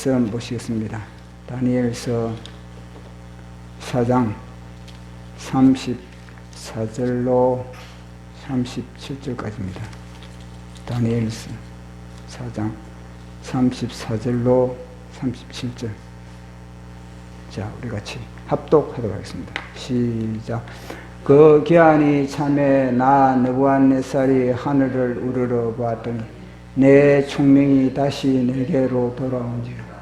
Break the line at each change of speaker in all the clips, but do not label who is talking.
말씀 보시겠습니다. 다니엘서 4장 34절로 37절까지입니다. 다니엘서 4장 34절로 37절. 자, 우리 같이 합독하도록 하겠습니다. 시작. 그 기한이 참에 나 느부갓네살이 하늘을 우러러 보았더니 내 총명이 다시 내게로 돌아온지라.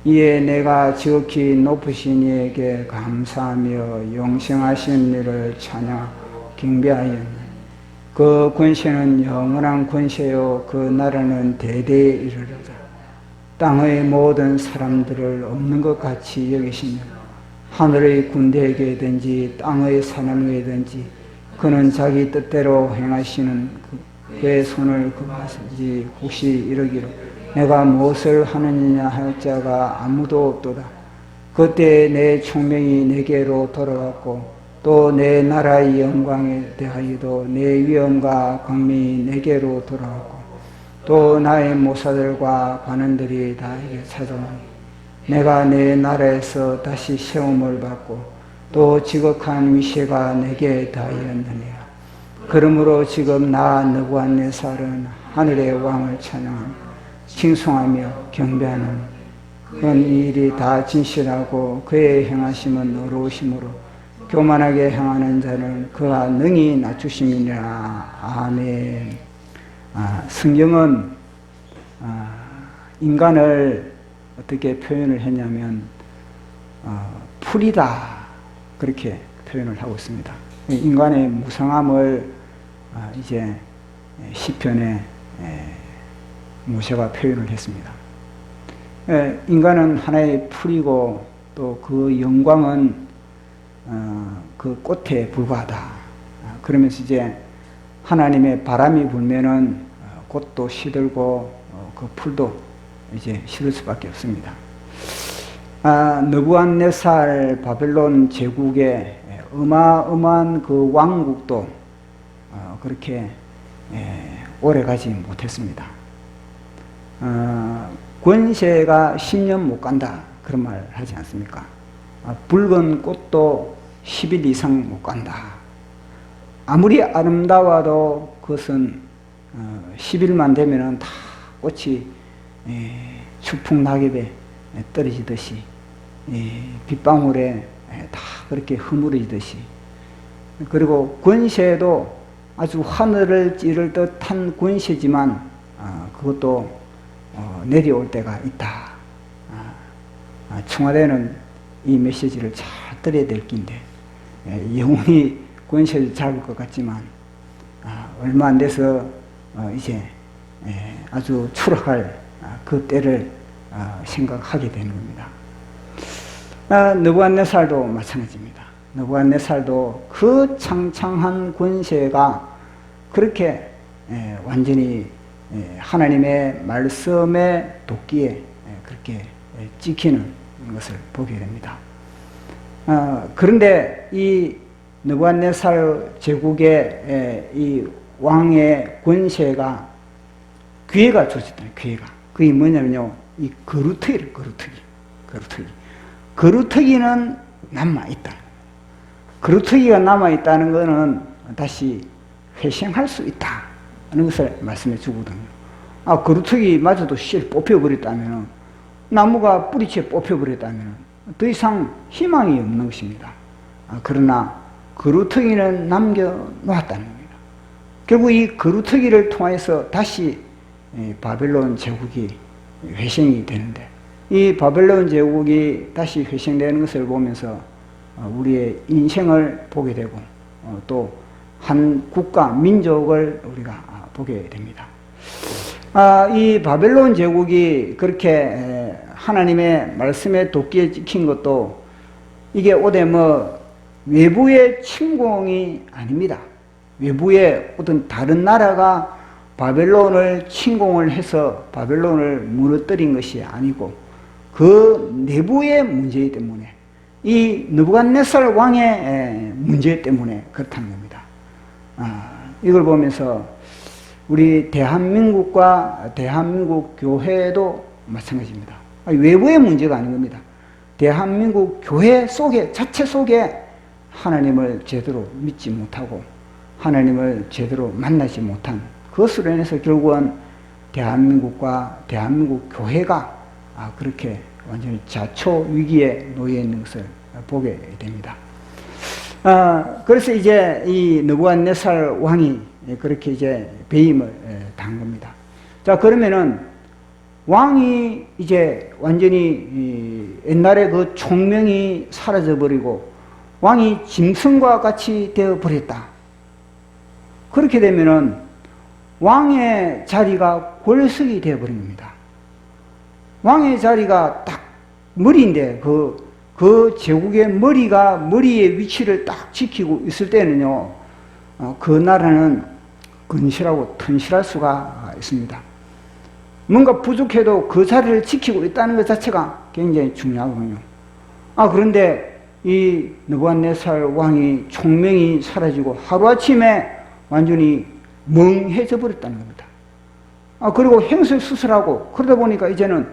이에 내가 지극히 높으신 이에게 감사하며 영생하신 이를 찬양 경배하였네. 그 권세는 영원한 권세요 그 나라는 대대에 이르리라. 땅의 모든 사람들을 없는 것 같이 여기시며 하늘의 군대에게든지 땅의 사람에게든지 그는 자기 뜻대로 행하시는 그의 손을 그것인지 혹시 이르기를 내가 무엇을 하느냐 할 자가 아무도 없도다. 그때 내 총명이 내게로 돌아왔고 또 내 나라의 영광에 대하여도 내 위엄과 광명이 내게로 돌아왔고 또 나의 모사들과 관원들이 나에게 찾아오니 내가 내 나라에서 다시 세움을 받고 또 지극한 위세가 내게 닿았느니라. 그러므로 지금 나 느부갓네살은 하늘의 왕을 찬양하며 칭송하며 경배하는 그런 일이 다 진실하고 그의 행하심은 의로우심으로 교만하게 행하는 자는 그가 능히 낮추심이니라. 아멘. 성경은 인간을 어떻게 표현을 했냐면 풀이다 그렇게 표현을 하고 있습니다. 인간의 무상함을 이제 시편에 모세가 표현을 했습니다. 인간은 하나의 풀이고 또 그 영광은 그 꽃에 불과하다. 그러면서 이제 하나님의 바람이 불면은 꽃도 시들고 그 풀도 이제 시들 수밖에 없습니다. 느부갓네살 바벨론 제국의 어마어마한 그 왕국도 그렇게 오래 가지 못했습니다. 권세가 10년 못 간다 그런 말 하지 않습니까? 붉은 꽃도 10일 이상 못 간다. 아무리 아름다워도 그것은 10일만 되면은 다 꽃이 추풍 낙엽에 떨어지듯이 빗방울에 다 그렇게 허물어지듯이, 그리고 권세도 아주 하늘을 찌를 듯한 권세지만 그것도 내려올 때가 있다. 청와대는 이 메시지를 잘 들어야 될 낀데 영원히 권세를 잡을 것 같지만 얼마 안 돼서 이제 아주 추락할 그 때를 생각하게 되는 겁니다. 느부갓네살도 마찬가지입니다. 느부갓네살도 그 창창한 권세가 그렇게 완전히 하나님의 말씀의 도끼에 그렇게 찍히는 것을 보게 됩니다. 그런데 이 느부갓네살 제국의 이 왕의 권세가 기회가 주어졌다. 기회가. 그게 뭐냐면요, 이 거루터기를 거루터기는 남아있다. 거루터기가 남아있다는 것은 다시 회생할 수 있다 하는 것을 말씀해 주거든요. 거루터기마저도 실 뽑혀버렸다면, 나무가 뿌리채 뽑혀버렸다면 더 이상 희망이 없는 것입니다. 그러나 거루터기는 남겨놓았다는 겁니다. 결국 이 거루터기를 통해서 다시 바벨론 제국이 회생이 되는데, 이 바벨론 제국이 다시 회생되는 것을 보면서 우리의 인생을 보게 되고 또 한 국가, 민족을 우리가 보게 됩니다. 이 바벨론 제국이 그렇게 하나님의 말씀에 도끼에 찍힌 것도 이게 오대 외부의 침공이 아닙니다. 외부의 어떤 다른 나라가 바벨론을 침공을 해서 바벨론을 무너뜨린 것이 아니고 그 내부의 문제 때문에, 이 느부갓네살 왕의 문제 때문에 그렇다는 겁니다. 이걸 보면서 우리 대한민국과 대한민국 교회도 마찬가지입니다. 외부의 문제가 아닌 겁니다. 대한민국 교회 속에, 자체 속에 하나님을 제대로 믿지 못하고 하나님을 제대로 만나지 못한 그것으로 인해서 결국은 대한민국과 대한민국 교회가 그렇게 완전히 자초 위기에 놓여 있는 것을 보게 됩니다. 그래서 이제 이 느부갓네살 왕이 그렇게 이제 배임을 당한 겁니다. 자, 그러면은 왕이 이제 완전히 옛날에 그 총명이 사라져버리고 왕이 짐승과 같이 되어버렸다. 그렇게 되면은 왕의 자리가 골석이 되어버린 겁니다. 왕의 자리가 딱 머리인데 그 제국의 머리의 위치를 딱 지키고 있을 때는요, 그 나라는 근실하고 튼실할 수가 있습니다. 뭔가 부족해도 그 자리를 지키고 있다는 것 자체가 굉장히 중요하거든요. 그런데 이 느부갓네살 왕이 총명이 사라지고 하루아침에 완전히 멍해져 버렸다는 겁니다. 그리고 행설수설하고 그러다 보니까 이제는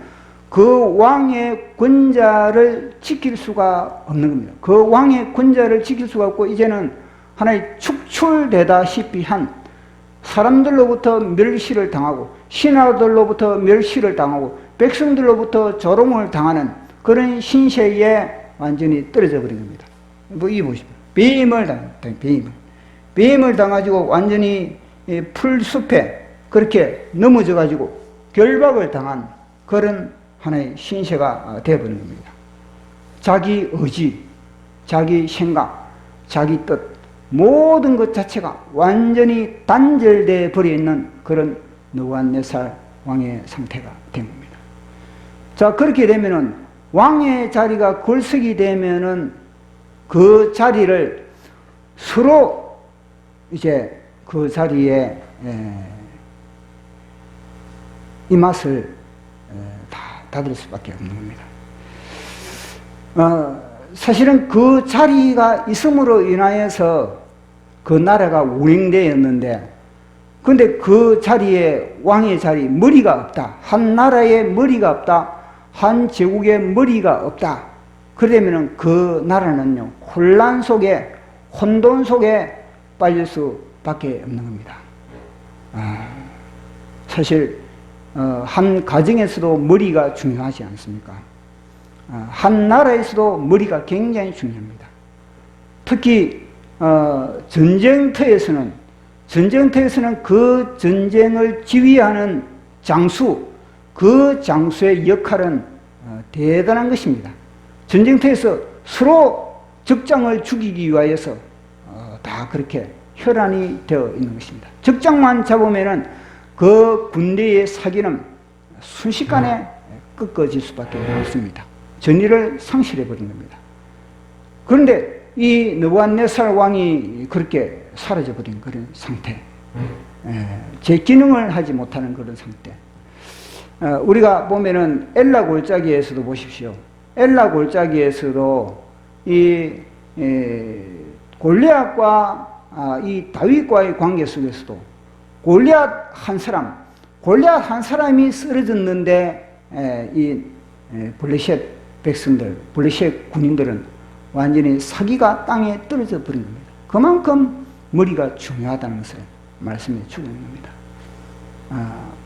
그 왕의 권자를 지킬 수가 없는 겁니다. 그 왕의 권자를 지킬 수가 없고 이제는 하나의 축출되다시피 한 사람들로부터 멸시를 당하고 신하들로부터 멸시를 당하고 백성들로부터 조롱을 당하는 그런 신세에 완전히 떨어져 버린 겁니다. 이 보십시오. 배임을 당가지고 완전히 풀숲에 그렇게 넘어져 가지고 결박을 당한 그런 하나의 신세가 되어버린 겁니다. 자기 의지, 자기 생각, 자기 뜻 모든 것 자체가 완전히 단절되어 버려 있는 그런 느부갓네살 왕의 상태가 된 겁니다. 자, 그렇게 되면은 왕의 자리가 골석이 되면은 그 자리를 서로 이제 그 자리에 이 맛을 다 닫을 수밖에 없는 겁니다. 사실은 그 자리가 있음으로 인하여서 그 나라가 운행되었는데, 근데 그 자리에 왕의 자리, 머리가 없다. 한 나라의 머리가 없다. 한 제국의 머리가 없다. 그러면은 그 나라는요, 혼란 속에, 혼돈 속에 빠질 수밖에 없는 겁니다. 사실 한 가정에서도 머리가 중요하지 않습니까? 한 나라에서도 머리가 굉장히 중요합니다. 특히 전쟁터에서는 그 전쟁을 지휘하는 장수, 그 장수의 역할은 대단한 것입니다. 전쟁터에서 서로 적장을 죽이기 위하여서 다 그렇게 혈안이 되어 있는 것입니다. 적장만 잡으면은 그 군대의 사기는 순식간에 꺾어질 수밖에 없습니다. 전의를 상실해버린 겁니다. 그런데 이 느부갓네살 왕이 그렇게 사라져버린 그런 상태, 제 기능을 하지 못하는 그런 상태. 우리가 보면은 엘라 골짜기에서도 보십시오. 엘라 골짜기에서도 이 골리앗과 이 다윗과의 관계 속에서도 골리앗 한 사람이 쓰러졌는데 이 블레셋 백성들, 블레셋 군인들은 완전히 사기가 땅에 떨어져 버린 겁니다. 그만큼 머리가 중요하다는 것을 말씀해 주고 있는 겁니다.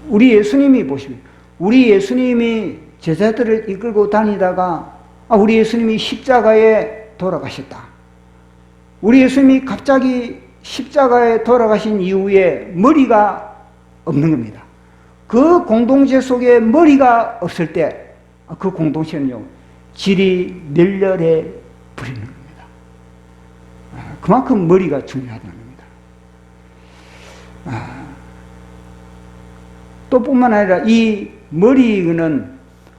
우리 예수님이 보십시오. 우리 예수님이 제자들을 이끌고 다니다가 우리 예수님이 십자가에 돌아가셨다. 우리 예수님이 갑자기 십자가에 돌아가신 이후에 머리가 없는 겁니다. 그 공동체 속에 머리가 없을 때 그 공동체는요, 질이 멸렬해 버리는 겁니다. 그만큼 머리가 중요하다는 겁니다. 또 뿐만 아니라 이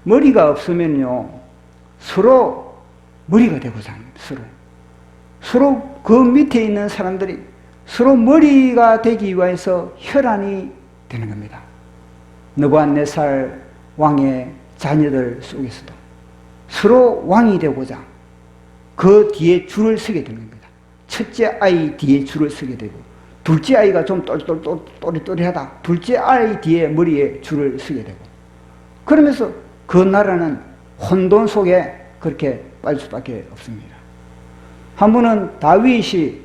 머리가 없으면요, 서로 머리가 되고자 합니다. 서로 그 밑에 있는 사람들이 서로 머리가 되기 위해서 혈안이 되는 겁니다. 느부갓네살 왕의 자녀들 속에서도 서로 왕이 되고자 그 뒤에 줄을 서게 되는 겁니다. 첫째 아이 뒤에 줄을 서게 되고, 둘째 아이가 좀 또리또리하다. 둘째 아이 뒤에 머리에 줄을 서게 되고, 그러면서 그 나라는 혼돈 속에 그렇게 빠질 수밖에 없습니다. 한 분은 다윗이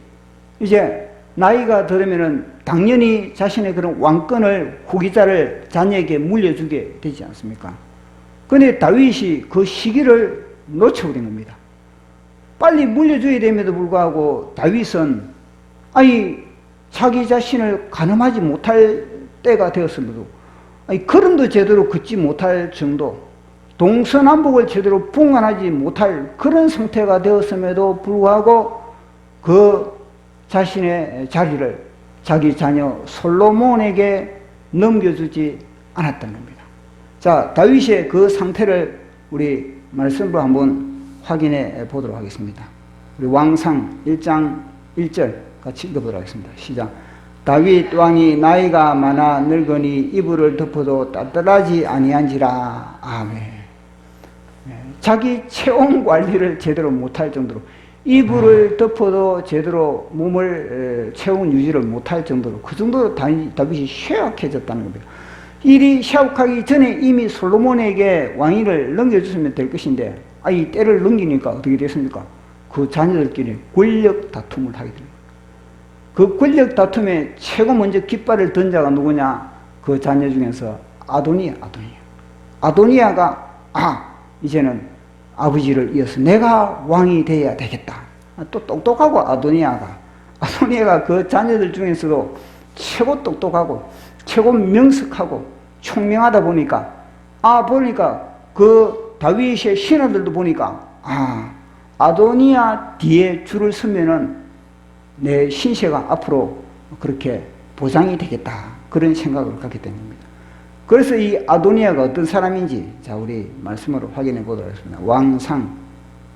이제 나이가 들으면은 당연히 자신의 그런 왕권을 후기자를 자녀에게 물려주게 되지 않습니까? 근데 다윗이 그 시기를 놓쳐버린 겁니다. 빨리 물려줘야 됨에도 불구하고 다윗은 자기 자신을 가늠하지 못할 때가 되었음에도 걸음도 제대로 걷지 못할 정도, 동서남북을 제대로 분간하지 못할 그런 상태가 되었음에도 불구하고 그 자신의 자리를 자기 자녀 솔로몬에게 넘겨주지 않았던 겁니다. 자, 다윗의 그 상태를 우리 말씀으로 한번 확인해 보도록 하겠습니다. 우리 왕상 1장 1절 같이 읽어보도록 하겠습니다. 시작. 다윗 왕이 나이가 많아 늙으니 이불을 덮어도 따뜻하지 아니한지라. 아멘. 자기 체온 관리를 제대로 못할 정도로, 이불을 덮어도 제대로 몸을 체온 유지를 못할 정도로, 그 정도로 다윗이 쇠약해졌다는 겁니다. 일이 쇠약하기 전에 이미 솔로몬에게 왕위를 넘겨줬으면 될 것인데, 이 때를 넘기니까 어떻게 됐습니까? 그 자녀들끼리 권력 다툼을 하게 됩니다. 그 권력 다툼에 최고 먼저 깃발을 든 자가 누구냐? 그 자녀 중에서 아도니아가 이제는 아버지를 이어서 내가 왕이 되어야 되겠다. 또 똑똑하고 아도니아가 그 자녀들 중에서도 최고 똑똑하고 최고 명석하고 총명하다 보니까 그 다윗의 신하들도 보니까 아도니아 뒤에 줄을 서면은 내 신세가 앞으로 그렇게 보장이 되겠다, 그런 생각을 갖게 된 겁니다. 그래서 이 아도니아가 어떤 사람인지 자 우리 말씀으로 확인해 보도록 하겠습니다. 왕상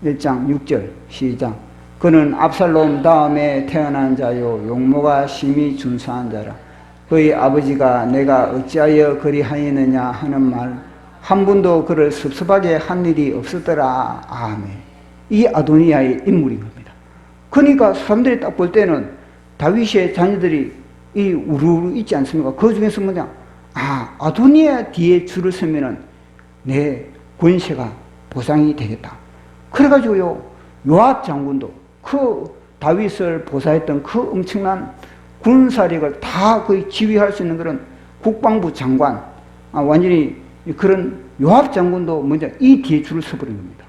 1장 6절 시작. 그는 압살롬 다음에 태어난 자요 용모가 심히 준수한 자라. 그의 아버지가 내가 어찌하여 그리하였느냐 하는 말 한 번도 그를 섭섭하게 한 일이 없었더라. 아멘. 이 아도니아의 인물인 겁니다. 그러니까 사람들이 딱 볼 때는 다윗의 자녀들이 우르르 있지 않습니까? 그 중에서 아도니아 뒤에 줄을 서면은 내 권세가 보상이 되겠다. 그래가지고요, 요압 장군도 그 다윗을 보사했던 그 엄청난 군사력을 다 거의 지휘할 수 있는 그런 국방부 장관, 완전히 그런 요압 장군도 먼저 이 뒤에 줄을 서버린 겁니다.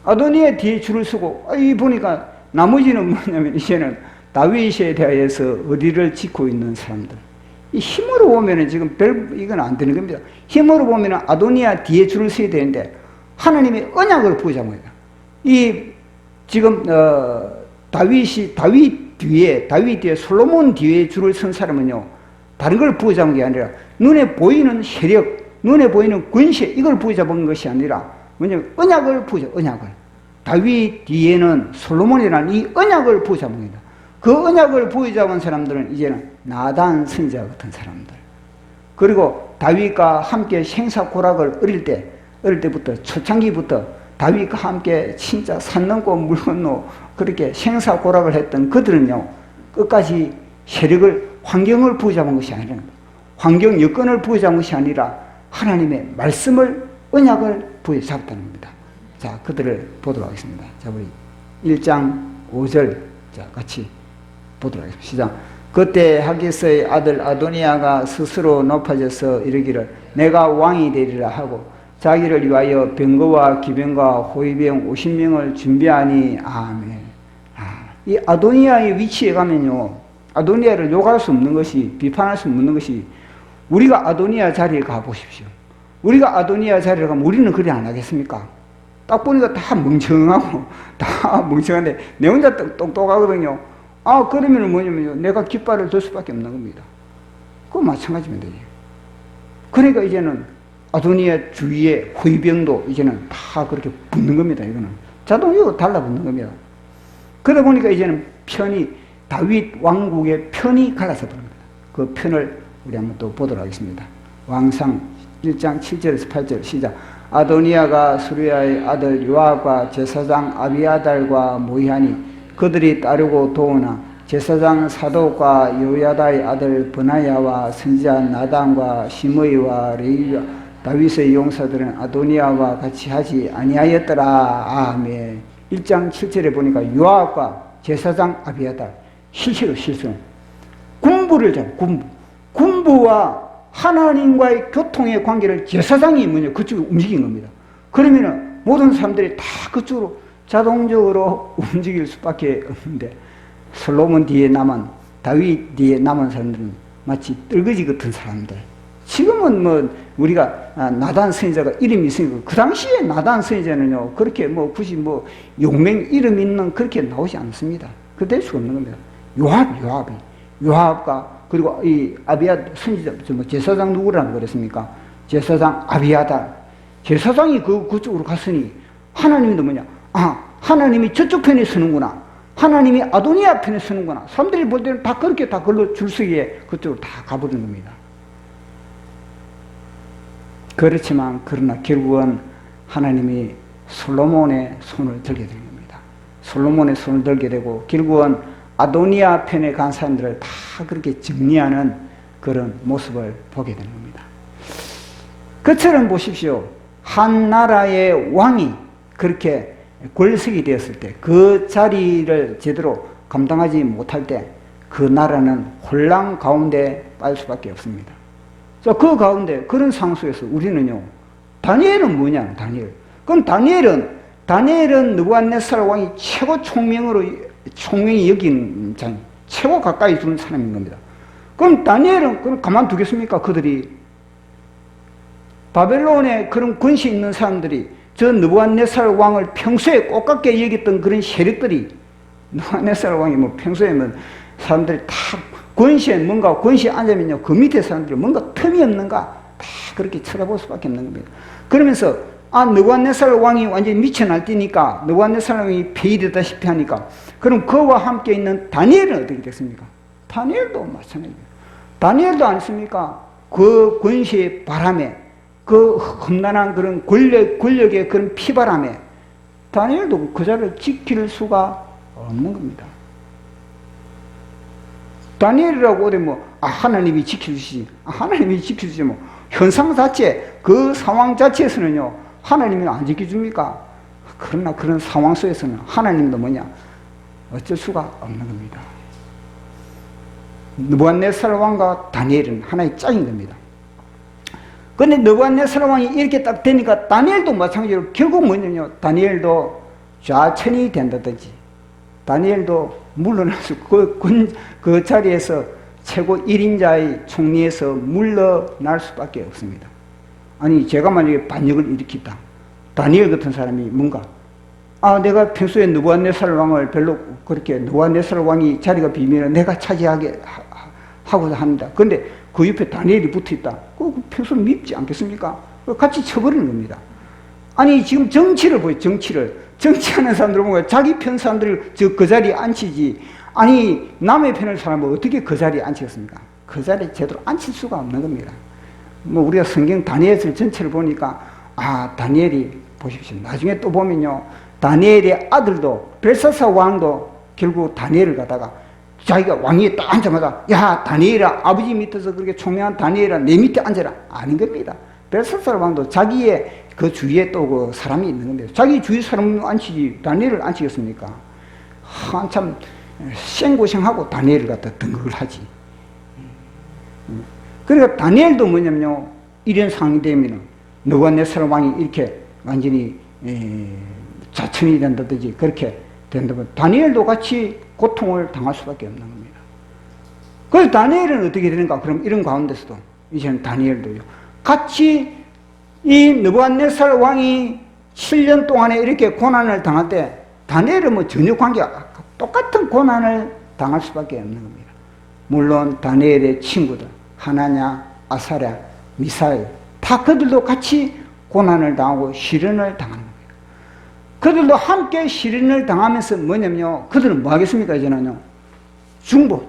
아도니아 뒤에 줄을 서고, 보니까 나머지는 뭐냐면 이제는 다윗에 대해서 어디를 짓고 있는 사람들. 이 힘으로 보면은 지금 이건 안 되는 겁니다. 힘으로 보면은 아도니아 뒤에 줄을 서야 되는데 하나님의 언약을 부여잡은 거예요. 지금 다윗 뒤에 솔로몬 뒤에 줄을 선 사람은요, 다른 걸 부여잡은 게 아니라 눈에 보이는 세력, 눈에 보이는 권세, 이걸 부여잡은 것이 아니라 뭐냐면 언약을 다윗 뒤에는 솔로몬이라는 이 언약을 부여잡은 겁니다. 그 언약을 부여잡은 사람들은 이제는 나단 선지자 같은 사람들, 그리고 다윗과 함께 생사고락을 어릴 때부터 초창기부터 다윗과 함께 진짜 산 넘고 물 건너 그렇게 생사고락을 했던 그들은요, 끝까지 세력을, 환경을 부여잡은 것이 아니라, 환경 여건을 부여잡은 것이 아니라 하나님의 말씀을, 언약을 부여잡았다는 겁니다. 자, 그들을 보도록 하겠습니다. 자, 우리 1장 5절 자 같이 보도록 하겠습니다. 시작. 그때 하기스의 아들 아도니아가 스스로 높아져서 이르기를 내가 왕이 되리라 하고 자기를 위하여 병거와 기병과 호위병 50명을 준비하니. 아멘. 이 아도니아의 위치에 가면요, 아도니아를 욕할 수 없는 것이, 비판할 수 없는 것이, 우리가 아도니아 자리에 가보십시오. 우리가 아도니아 자리에 가면 우리는 그리 안 하겠습니까? 딱 보니까 다 멍청한데 내 혼자 똑똑하거든요. 그러면 뭐냐면요, 내가 깃발을 들 수밖에 없는 겁니다. 그거 마찬가지면 되지. 그러니까 이제는 아도니아 주위에 호위병도 이제는 다 그렇게 붙는 겁니다. 이거는 자동으로 달라붙는 겁니다. 그러다 보니까 이제는 다윗 왕국의 편이 갈라서 버립니다. 그 편을 우리 한번 또 보도록 하겠습니다. 왕상 1장 7절에서 8절 시작. 아도니아가 수르야의 아들 요압과 제사장 아비아달과 모이하니 그들이 따르고 도우나 제사장 사독과 요야다의 아들 버나야와 선지자 나단과 시므이와 다윗의 용사들은 아도니아와 같이 하지 아니하였더라. 아멘. 1장 7절에 보니까 요압과 제사장 아비아달, 실제로 실수는 군부를 잘, 군부와 하나님과의 교통의 관계를 제사장이 그쪽으로 움직인 겁니다. 그러면은 모든 사람들이 다 그쪽으로 자동적으로 움직일 수밖에 없는데, 솔로몬 뒤에 남은, 다윗 뒤에 남은 사람들은 마치 떨거지 같은 사람들. 지금은 우리가 나단 선지자가 이름이 있으니까, 그 당시에 나단 선지자는요 그렇게 굳이 용맹 이름 있는 그렇게 나오지 않습니다. 그 될 수가 없는 겁니다. 요압과 그리고 이 아비아 선지자, 제사장 누구라고 그랬습니까? 제사장 아비아달. 제사장이 그쪽으로 갔으니 하나님도 하나님이 저쪽 편에 서는구나, 하나님이 아도니아 편에 서는구나. 사람들이 볼 때는 다 그렇게 다 걸로 줄서기에 그쪽으로 다 가버리는 겁니다. 그렇지만 그러나 결국은 하나님이 솔로몬의 손을 들게 된 겁니다. 솔로몬의 손을 들게 되고 결국은 아도니아 편에 간 사람들을 다 그렇게 정리하는 그런 모습을 보게 되는 겁니다. 그처럼 보십시오. 한 나라의 왕이 그렇게 권석이 되었을 때, 그 자리를 제대로 감당하지 못할 때 그 나라는 혼란 가운데 빠질 수밖에 없습니다. 그 가운데 그런 상황 속에서 우리는요, 다니엘은 뭐냐? 그럼 다니엘은 느부갓네살 왕이 최고 총명이 여긴 자니, 최고 가까이 두는 사람인 겁니다. 그럼 다니엘은 가만두겠습니까? 그들이 바벨론에 그런 권세 있는 사람들이, 저 느부갓네살 왕을 평소에 꽃같게 여겼던 그런 세력들이, 느부갓네살 왕이 평소에는 사람들이 다 권시에 앉으면요, 그 밑에 사람들이 뭔가 틈이 없는가 다 그렇게 쳐다볼 수밖에 없는 겁니다. 그러면서 느부갓네살 왕이 완전히 미쳐 날뛰니까, 느부갓네살 왕이 폐위되다시피 하니까, 그럼 그와 함께 있는 다니엘은 어떻게 됐습니까? 다니엘도 마찬가지입니다. 다니엘도 않습니까? 그 권세의 바람에, 그 험난한 그런 권력의 그런 피바람에 다니엘도 그 자리를 지킬 수가 없는 겁니다. 다니엘이라고 어디 하나님이 지켜주시지. 하나님이 지켜주지 현상 자체, 그 상황 자체에서는요, 하나님이 안 지켜줍니까? 그러나 그런 상황 속에서는 하나님도 어쩔 수가 없는 겁니다. 느부갓네살 왕과 다니엘은 하나의 짝인 겁니다. 그런데 느부갓네살 왕이 이렇게 딱 되니까 다니엘도 마찬가지로 결국 다니엘도 좌천이 된다든지, 다니엘도 물러나서 그 자리에서 최고 1인자의 총리에서 물러날 수밖에 없습니다. 아니, 제가 만약에 반역을 일으켰다. 다니엘 같은 사람이 내가 평소에 느부갓네살 왕을 별로 그렇게, 느부갓네살 왕이 자리가 비면 내가 차지하게 하고자 합니다. 그런데 그 옆에 다니엘이 붙어 있다. 평소에 밉지 않겠습니까? 같이 쳐버리는 겁니다. 아니, 지금 정치를 보여, 정치하는 사람들은 뭔가 자기 편 사람들을 그 자리에 앉히지, 아니 남의 편을 사람을 어떻게 그 자리에 앉히겠습니까? 그 자리에 제대로 앉힐 수가 없는 겁니다. 우리가 성경 다니엘 전체를 보니까 다니엘이 보십시오. 나중에 또 보면요, 다니엘의 아들도 벨사살 왕도 결국 다니엘을 갖다가 자기가 왕위에 딱 앉자마자, 야 다니엘아, 아버지 밑에서 그렇게 총명한 다니엘아, 내 밑에 앉아라, 아닌 겁니다. 벨사살 왕도 자기의 그 주위에 또 그 사람이 있는 겁니다. 자기 주위 사람을 앉히지 다니엘을 앉히겠습니까? 한참 생고생하고 다니엘을 갖다 등극을 하지. 그러니까 다니엘도 뭐냐면요, 이런 상황이 되면 느부갓네살 왕이 이렇게 완전히 자천이 된다든지 그렇게 된다면 다니엘도 같이 고통을 당할 수밖에 없는 겁니다. 그래서 다니엘은 어떻게 되는가? 그럼 이런 가운데서도 이제는 다니엘도요, 같이 이 느부갓네살 왕이 7년 동안에 이렇게 고난을 당할 때 다니엘은 전혀 관계가, 똑같은 고난을 당할 수밖에 없는 겁니다. 물론 다니엘의 친구들 하나냐, 아사랴, 미사엘 다 그들도 같이 고난을 당하고 시련을 당하는 겁니다. 그들도 함께 시련을 당하면서 뭐냐면요, 그들은 뭐 하겠습니까? 이제는요, 중보.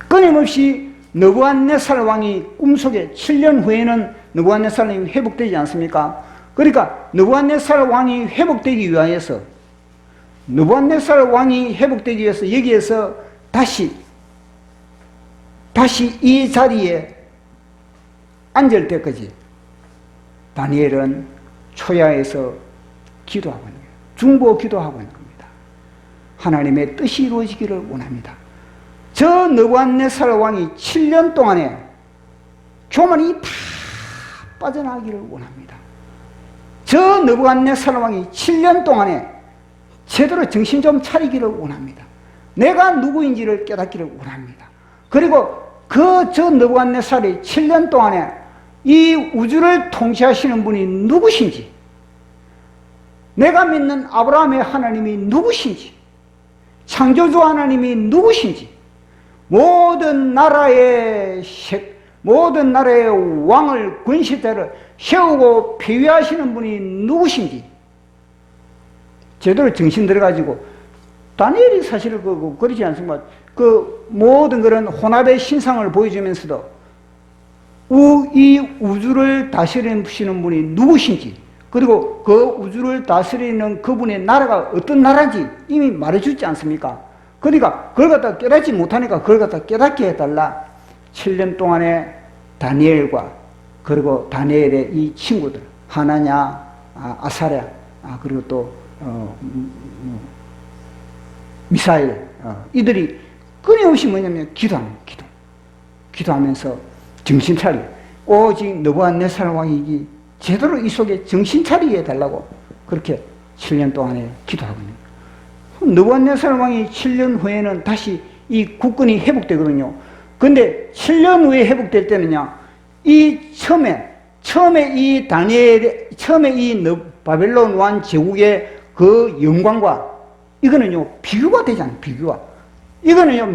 끊임없이 느부갓네살 왕이 꿈속에 7년 후에는 느부갓네살 왕이 회복되지 않습니까? 그러니까 느부갓네살 왕이 회복되기 위해서, 느부갓네살 왕이 회복되기 위해서 여기에서 다시 이 자리에 앉을 때까지 다니엘은 초야에서 기도하고 있는 거예요. 중보 기도하고 있는 겁니다. 하나님의 뜻이 이루어지기를 원합니다. 저 느부갓네살 왕이 7년 동안에 교만이 다 빠져나가기를 원합니다. 저 느부갓네살 왕이 7년 동안에 제대로 정신 좀 차리기를 원합니다. 내가 누구인지를 깨닫기를 원합니다. 그리고 저 느부갓네살이 7년 동안에 이 우주를 통치하시는 분이 누구신지, 내가 믿는 아브라함의 하나님이 누구신지, 창조주 하나님이 누구신지, 모든 나라의 왕을, 권세자를 세우고 폐위하시는 분이 누구신지 제대로 정신 들어가지고, 다니엘이 사실 그러지 않습니까? 그 모든 그런 혼합의 신상을 보여주면서도 이 우주를 다스리시는 분이 누구신지, 그리고 그 우주를 다스리는 그분의 나라가 어떤 나라인지 이미 말해주지 않습니까? 그러니까 그걸 갖다 깨닫지 못하니까 그걸 갖다 깨닫게 해달라. 7년 동안에 다니엘과 그리고 다니엘의 이 친구들, 하나냐, 아사랴, 그리고 또 미사일, 이들이 끊임없이 뭐냐면 기도하면서 정신 차리. 오직 느부갓네살 왕이 제대로 이 속에 정신 차리게 해달라고 그렇게 7년 동안에 기도하고 있는 거예요. 느부갓네살 왕이 7년 후에는 다시 이 국권이 회복되거든요. 근데 7년 후에 회복될 때는요, 처음에 이 바벨론 왕 제국의 그 영광과 이거는요, 비교가 되잖아요, 비교가. 이거는요,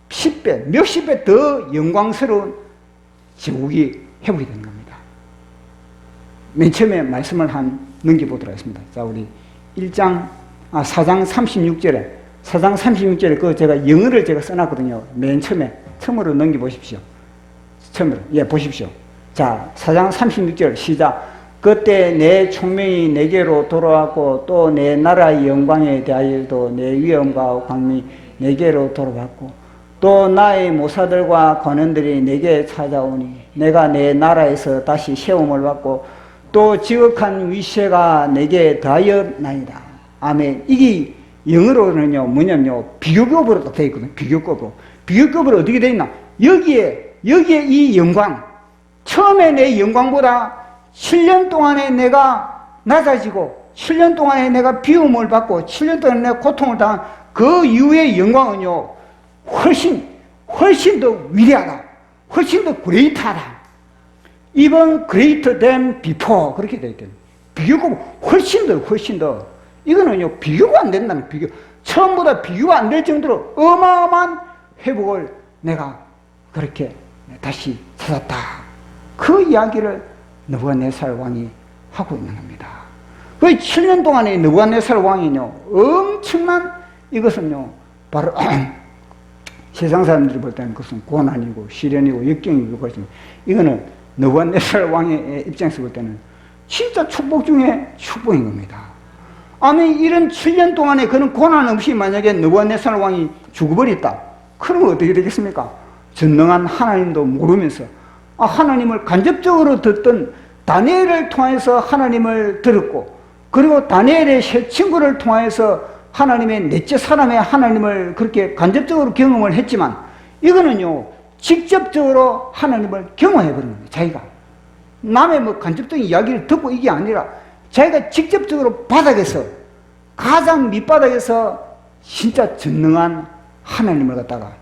몇십 배 더 영광스러운 제국이 회복이 되는 겁니다. 맨 처음에 말씀을 넘겨보도록 하겠습니다. 자, 우리 4장 36절에 그 제가 영어를 제가 써놨거든요. 맨 처음으로 넘겨보십시오. 보십시오. 자, 4장 36절 시작. 그때 내 총명이 내게로 돌아왔고 또 내 나라의 영광에 대하여도 내 위엄과 광명이 내게로 돌아왔고 또 나의 모사들과 관원들이 내게 찾아오니 내가 내 나라에서 다시 세움을 받고 또 지극한 위세가 내게 더하였나이다. 아멘. 이게 영어로는요, 뭐냐면요, 비교급으로 딱 되어 있거든요. 비교급으로 어떻게 되어 있나? 여기에 이 영광, 처음에 내 영광보다 7년 동안에 내가 낮아지고 7년 동안에 내가 비움을 받고 7년 동안에 내가 고통을 당한 그 이후의 영광은요, 훨씬 더 위대하다. 훨씬 더 그레이트하다. Even greater than before. 그렇게 되어 있거든요. 비교가 훨씬 더. 이거는요, 비교가 안 된다는 비교. 처음보다 비교가 안 될 정도로 어마어마한 회복을 내가 그렇게 다시 찾았다. 그 이야기를 느부갓네살 왕이 하고 있는 겁니다. 그 7년 동안에 느부갓네살 왕이요, 엄청난 이것은요, 바로 세상 사람들이 볼 때는 그것은 고난이고 시련이고 역경이고 그렇지만 이거는 느부갓네살 왕의 입장에서 볼 때는 진짜 축복 중에 축복인 겁니다. 아니, 이런 7년 동안에 그런 고난 없이 만약에 느부갓네살 왕이 죽어버렸다. 그러면 어떻게 되겠습니까? 전능한 하나님도 모르면서 하나님을 간접적으로 듣던 다니엘을 통해서 하나님을 들었고, 그리고 다니엘의 세 친구를 통해서 하나님의 넷째 사람의 하나님을 그렇게 간접적으로 경험을 했지만, 이거는요, 직접적으로 하나님을 경험해버린 겁니다. 자기가 남의 간접적인 이야기를 듣고 이게 아니라 자기가 직접적으로 바닥에서, 가장 밑바닥에서 진짜 전능한 하나님을 갖다가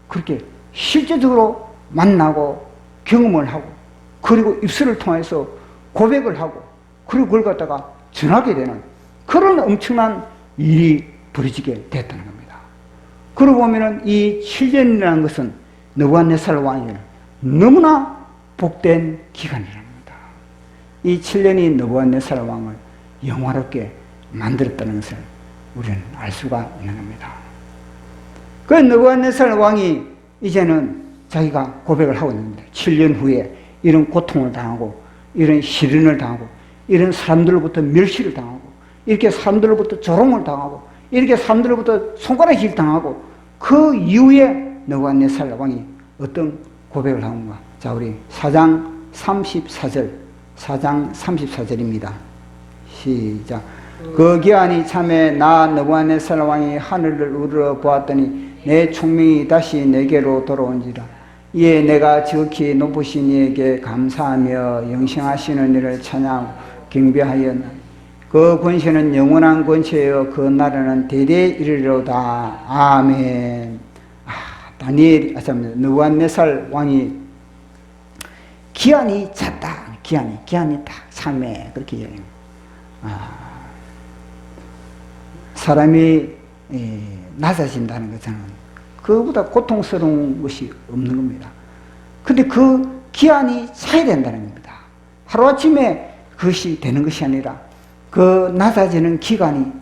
그렇게 실제적으로 만나고 경험을 하고, 그리고 입술을 통해서 고백을 하고, 그리고 그걸 갖다가 전하게 되는 그런 엄청난 일이 벌어지게 됐다는 겁니다. 그러고 보면은 이 7년이라는 것은 느부갓네살 왕에게는 너무나 복된 기간이랍니다. 이 7년이 느부갓네살 왕을 영화롭게 만들었다는 것을 우리는 알 수가 있는 겁니다. 그 느부갓네살 왕이 이제는 자기가 고백을 하고 있는 겁니다. 7년 후에 이런 고통을 당하고, 이런 시련을 당하고, 이런 사람들로부터 멸시를 당하고, 이렇게 사람들로부터 조롱을 당하고, 이렇게 사람들로부터 손가락질 당하고, 그 이후에 느부갓네살 왕이 어떤 고백을 하는가? 자, 우리 4장 34절, 4장 34절입니다. 시작. 그 기한이 참에 나 느부갓네살 왕이 하늘을 우러러 보았더니 내 총명이 다시 내게로 돌아온지라. 이에 내가 지극히 높으신 이에게 감사하며 영생하시는 이를 찬양하고 경배하였나니 그 권세는 영원한 권세여 그 나라는 대대에 이르리로다. 아멘. 느부갓네살 왕이 기한이 찼다. 기한이 딱 참에 그렇게 얘기합니다. 사람이 낮아진다는 것은 그보다 고통스러운 것이 없는 겁니다. 근데 그 기한이 차야 된다는 겁니다. 하루아침에 그것이 되는 것이 아니라 그 낮아지는 기간이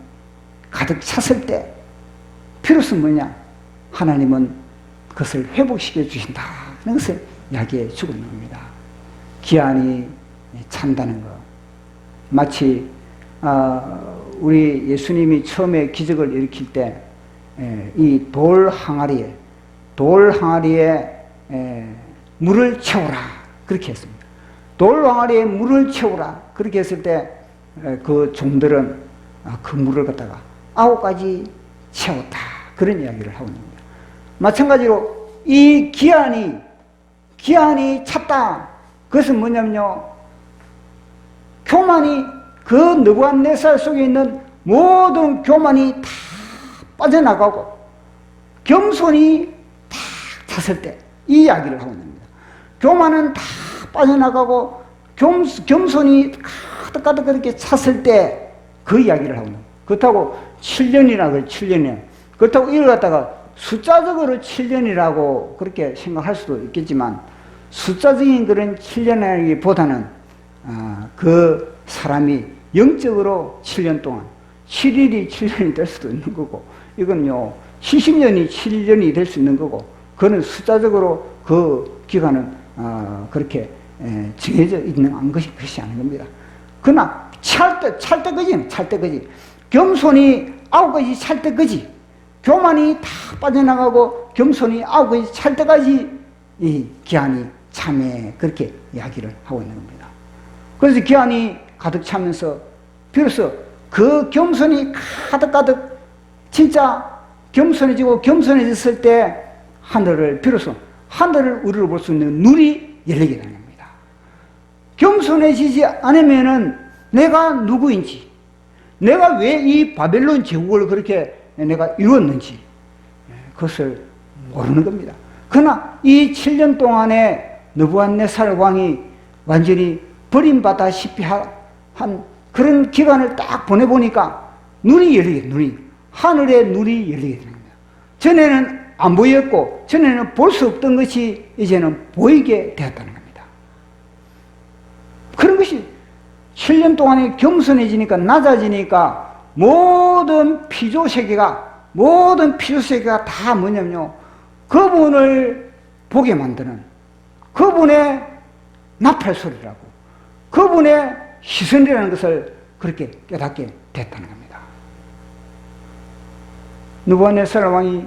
가득 찼을 때 비로소 뭐냐? 하나님은 그것을 회복시켜 주신다는 것을 이야기해 주고 있는 겁니다. 기한이 찬다는 것. 마치 우리 예수님이 처음에 기적을 일으킬 때 이 돌 항아리에 물을 채우라 그렇게 했습니다. 돌 항아리에 물을 채우라 그렇게 했을 때 그 종들은 그 물을 갖다가 9가지 채웠다 그런 이야기를 하고 있는 겁니다. 마찬가지로 이 기한이 찼다. 그것은 뭐냐면요, 교만이 그 느부갓네살 속에 있는 모든 교만이 다 빠져나가고 겸손이 다 찼을 때 이 이야기를 하고 있는 겁니다. 교만은 다 빠져나가고 겸손이 가득 그렇게 찼을 때 그 이야기를 하고 있는 겁니다. 그렇다고 7년이라 그래, 7년이야. 그렇다고 이걸 갖다가 숫자적으로 7년이라고 그렇게 생각할 수도 있겠지만 숫자적인 그런 7년이기보다는 그 사람이 영적으로 7년 동안 7일이 7년이 될 수도 있는 거고 이건요 70년이 7년이 될 수 있는 거고 그거는 숫자적으로 그 기간은 그렇게 정해져 있는 것이 아닌 겁니다. 그러나 찰 때까지 겸손이 9가지 찰 때까지 교만이 다 빠져나가고 겸손이 9가지 찰 때까지 이 기한이 참에 그렇게 이야기를 하고 있는 겁니다. 그래서 기한이 가득 차면서 비로소 그 겸손이 가득 진짜 겸손해졌을 때 비로소 하늘을 우러러볼 수 있는 눈이 열리게 되는 겁니다. 겸손해지지 않으면은 내가 누구인지, 내가 왜 이 바벨론 제국을 그렇게 내가 이루었는지 그것을 모르는 겁니다. 그러나 이 7년 동안에 느부갓네살 왕이 완전히 버림받다시피 한 그런 기간을 딱 보내보니까 하늘의 눈이 열리게 됩니다. 전에는 안 보였고 전에는 볼 수 없던 것이 이제는 보이게 되었다는 겁니다. 그런 것이 7년 동안에 겸손해지니까 낮아지니까 모든 피조세계가 다 뭐냐면요, 그분을 보게 만드는 그분의 나팔소리라고 그분의 시선이라는 것을 그렇게 깨닫게 됐다는 겁니다. 느부갓네살 왕이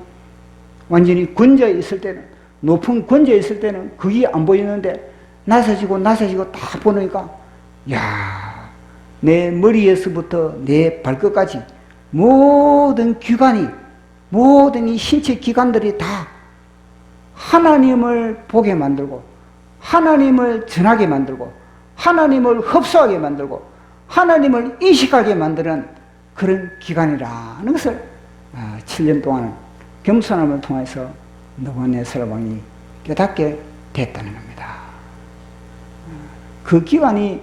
완전히 권좌에 있을 때는, 높은 권좌에 있을 때는 그게 안 보이는데 낮아지고 다 보니까 내 머리에서부터 내 발끝까지 모든 기관이, 모든 이 신체 기관들이 다 하나님을 보게 만들고 하나님을 전하게 만들고 하나님을 흡수하게 만들고 하나님을 인식하게 만드는 그런 기관이라는 것을 7년 동안 겸손함을 통해서 느부갓네살 왕이 깨닫게 됐다는 겁니다. 그 기간이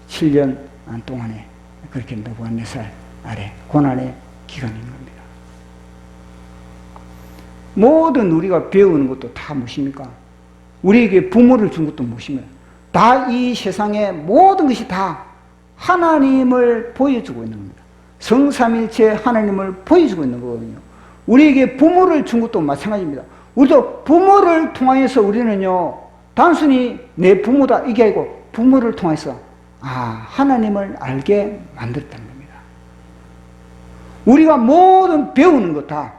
7년 동안에 그렇게 느부갓네살 아래 고난의 기간인 겁니다. 모든 우리가 배우는 것도 다 무엇입니까? 우리에게 부모를 준 것도 무엇입니까? 다 이 세상의 모든 것이 다 하나님을 보여주고 있는 겁니다. 성삼일체 하나님을 보여주고 있는 거거든요. 우리에게 부모를 준 것도 마찬가지입니다. 우리도 부모를 통해서 우리는요, 단순히 내 부모다 이게 아니고 부모를 통해서 하나님을 알게 만들었다는 겁니다. 우리가 모든 배우는 것 다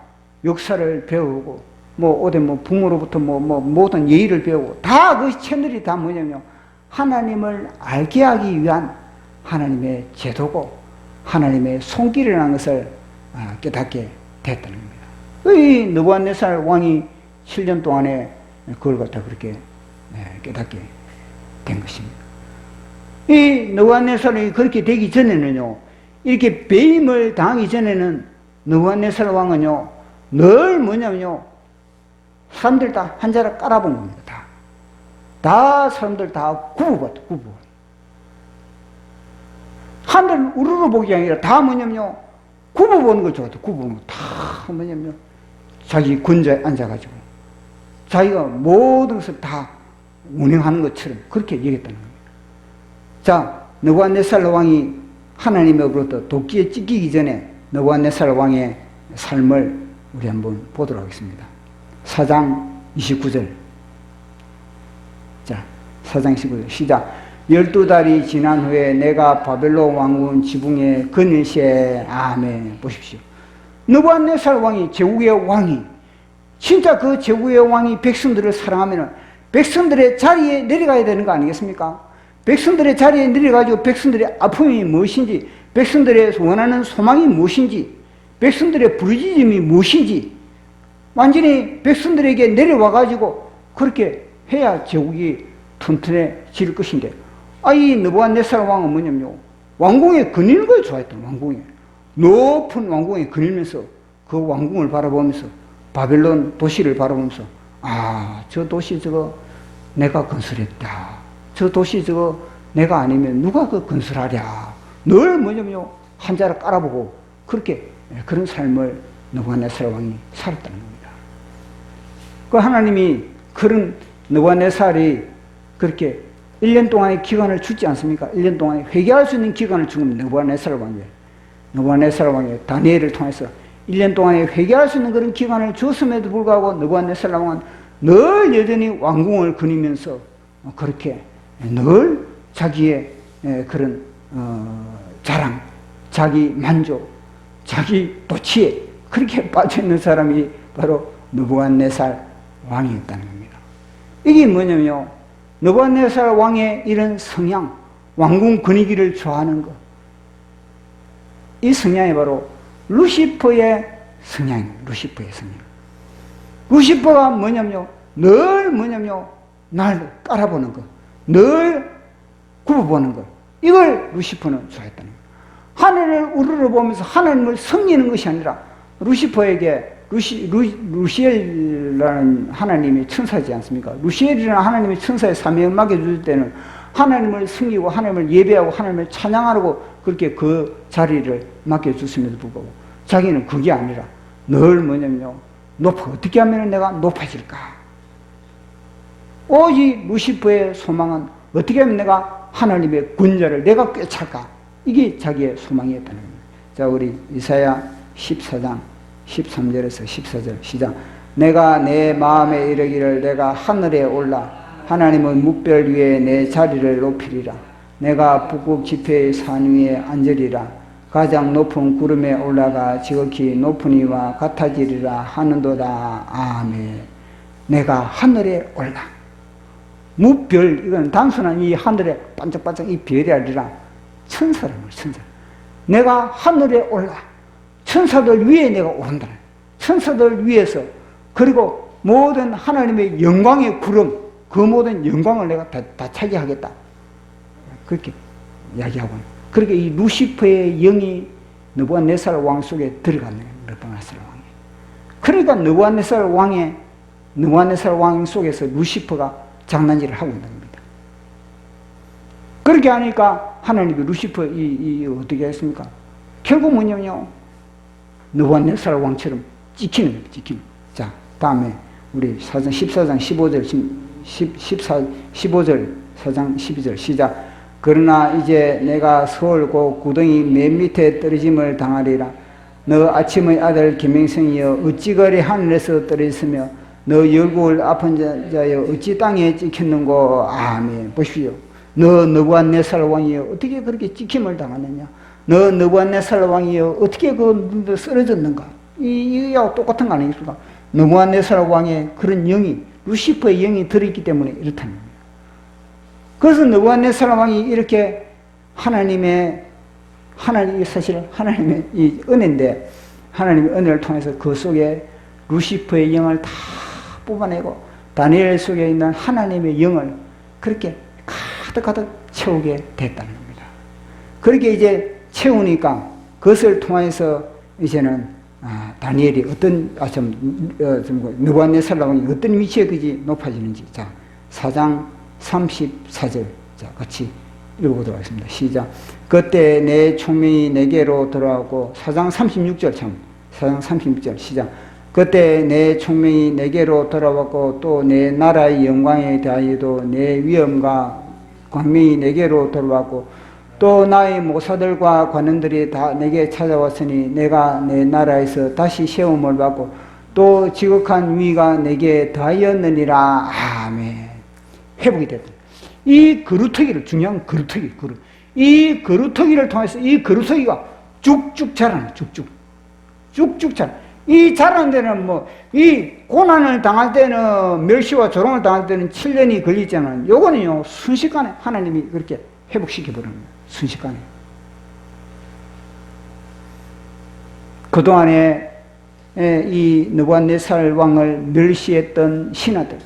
역사를 배우고 어디 부모로부터 모든 예의를 배우고 다 그 채널이 다 뭐냐면요, 하나님을 알게 하기 위한 하나님의 제도고 하나님의 손길이라는 것을 깨닫게 됐다는 겁니다. 이 느부갓네살 왕이 7년 동안에 그걸 갖다 그렇게 깨닫게 된 것입니다. 이 느부갓네살이 그렇게 되기 전에는요, 이렇게 배임을 당하기 전에는 느부갓네살 왕은요, 늘 뭐냐면요, 사람들 다 한 자락 깔아본 겁니다. 다 사람들 다 구부봤다, 구부. 하늘 우르르 보기 아니라 다 뭐냐면요, 구부 보는 걸 좋아했다, 구부 보는 거. 다 뭐냐면요, 자기 군자에 앉아가지고 자기가 모든 것을 다 운행하는 것처럼 그렇게 얘기했다는 겁니다. 자, 느부갓네살 왕이 하나님으로부터 도끼에 찢기기 전에 느부갓네살 왕의 삶을 우리 한번 보도록 하겠습니다. 4장 29절. 자, 4장 29절 시작. 12달이 지난 후에 내가 바벨론 왕군 지붕에 그늘 시에 아멘. 보십시오. 느부갓네살 왕이, 제국의 왕이, 진짜 그 제국의 왕이 백성들을 사랑하면 백성들의 자리에 내려가야 되는 거 아니겠습니까? 백성들의 자리에 내려가지고 백성들의 아픔이 무엇인지, 백성들의 원하는 소망이 무엇인지, 백성들의 부르짖음이 무엇인지 완전히 백성들에게 내려와가지고 그렇게 해야 제국이 튼튼해질 것인데, 이 느부갓네살 왕은 뭐냐면요, 왕궁에 거니는 걸 좋아했던, 왕궁에 높은 왕궁에 거니면서 그 왕궁을 바라보면서 바벨론 도시를 바라보면서 저 도시 저거 내가 건설했다, 저 도시 저거 내가 아니면 누가 그 건설하랴, 늘 뭐냐면요, 한 자락 깔아보고 그렇게 그런 삶을 느부갓네살 왕이 살았다는 겁니다. 그 하나님이 그런 느부갓네살이 그렇게 1년 동안의 기간을 주지 않습니까? 1년 동안에 회개할 수 있는 기간을 주면 느부갓네살 왕이에요. 느부갓네살 왕이 다니엘을 통해서 1년 동안에 회개할 수 있는 그런 기간을 줬음에도 불구하고 느부갓네살 왕은 늘 여전히 왕궁을 거니면서 그렇게 늘 자기의 그런 자랑, 자기 만족, 자기 도취에 그렇게 빠져있는 사람이 바로 느부갓네살 왕이었다는 겁니다. 이게 뭐냐면요, 느부갓네살 왕의 이런 성향, 왕궁 거니기를 좋아하는 것, 이 성향이 바로 루시퍼의 성향입니다. 루시퍼의 성향. 루시퍼가 뭐냐면요, 늘 뭐냐면요, 날 깔아보는 것, 늘 굽어보는 것, 이걸 루시퍼는 좋아했다는 거예요. 하늘을 우르르 보면서 하나님을 섬기는 것이 아니라, 루시퍼에게 루시엘이라는 하나님이 천사지 않습니까? 루시엘이라는 하나님이 천사의 사명을 맡겨줄 때는 하나님을 섬기고 하나님을 예배하고 하나님을 찬양하라고 그렇게 그 자리를 맡겨줬음에도 불구하고 자기는 그게 아니라 늘 뭐냐면요, 어떻게 하면 내가 높아질까? 오직 루시퍼의 소망은 어떻게 하면 내가 하나님의 군자를 내가 꿰찰까? 이게 자기의 소망이었다는 겁니다. 자, 우리 이사야 14장 13절에서 14절 시작. 내가 내 마음에 이르기를 내가 하늘에 올라 하나님은 뭇별 위에 내 자리를 높이리라. 내가 북극 지폐의 산 위에 앉으리라. 가장 높은 구름에 올라가 지극히 높은 이와 같아지리라 하는도다. 아멘. 내가 하늘에 올라. 뭇별, 이건 단순한 이 하늘에 반짝반짝 이 별이 아니라 천사라는 거예요, 천사. 내가 하늘에 올라. 천사들 위에 내가 오른다. 천사들 위에서, 그리고 모든 하나님의 영광의 구름, 그 모든 영광을 내가 다 차지하겠다. 그렇게 이야기하고, 그렇게 이 루시퍼의 영이 느부갓네살 왕 속에 들어가는 거예요. 느부갓네살 왕이. 그러니까 느부갓네살 왕 속에서 루시퍼가 장난질을 하고 있는 겁니다. 그렇게 하니까 하나님이 루시퍼 어떻게 했습니까? 결국 뭐냐면요, 느부갓네살 왕처럼 찍히는 거예요. 찍히는. 자, 다음에 우리 14장 15절 15절 4장 12절 시작. 그러나 이제 내가 서울고 구덩이 맨 밑에 떨어짐을 당하리라. 너 아침의 아들 김명성이여 어찌 그리 하늘에서 떨어졌으며 너 열국을 아픈 자여 어찌 땅에 찍혔는고. 아멘. 보십시오. 너 느부갓네살 왕이여 어떻게 그렇게 찍힘을 당하느냐. 너 느부갓네살 왕이여 어떻게 그 쓰러졌는가. 이하고 똑같은 거 아니겠습니까? 느부갓네살 왕의 그런 영이, 루시퍼의 영이 들어있기 때문에 이렇다는 겁니다. 그래서 느부갓네살 왕이 이렇게 사실 하나님의 이 은혜인데, 하나님의 은혜를 통해서 그 속에 루시퍼의 영을 다 뽑아내고 다니엘 속에 있는 하나님의 영을 그렇게 가득가득 채우게 됐다는 겁니다. 그렇게 이제 채우니까 그것을 통해서 이제는 다니엘이 느부갓네살 왕이 어떤 위치에까지 높아지는지, 자 4장 34절, 자 같이 읽어보도록 하겠습니다. 시작. 그때 내 총명이 내게로 돌아오고, 4장 36절 4장 36절 시작. 그때 내 총명이 내게로 돌아왔고 또 내 나라의 영광에 대하여도 내 위엄과 광명이 내게로 돌아왔고 또 나의 모사들과 관원들이 다 내게 찾아왔으니 내가 내 나라에서 다시 세움을 받고 또 지극한 위가 내게 더하였느니라. 아멘. 회복이 됐다. 이 그루터기를, 중요한 그루터기, 이 그루터기를 통해서 이 그루터기가 쭉쭉 자라는, 쭉쭉 자라. 이 자라는 데는 이 고난을 당할 때는, 멸시와 조롱을 당할 때는 7년이 걸리잖아요. 요거는요, 순식간에 하나님이 그렇게 회복시켜버리는 거예요. 순식간에. 그동안에 이 느부갓네살 왕을 멸시했던 신하들,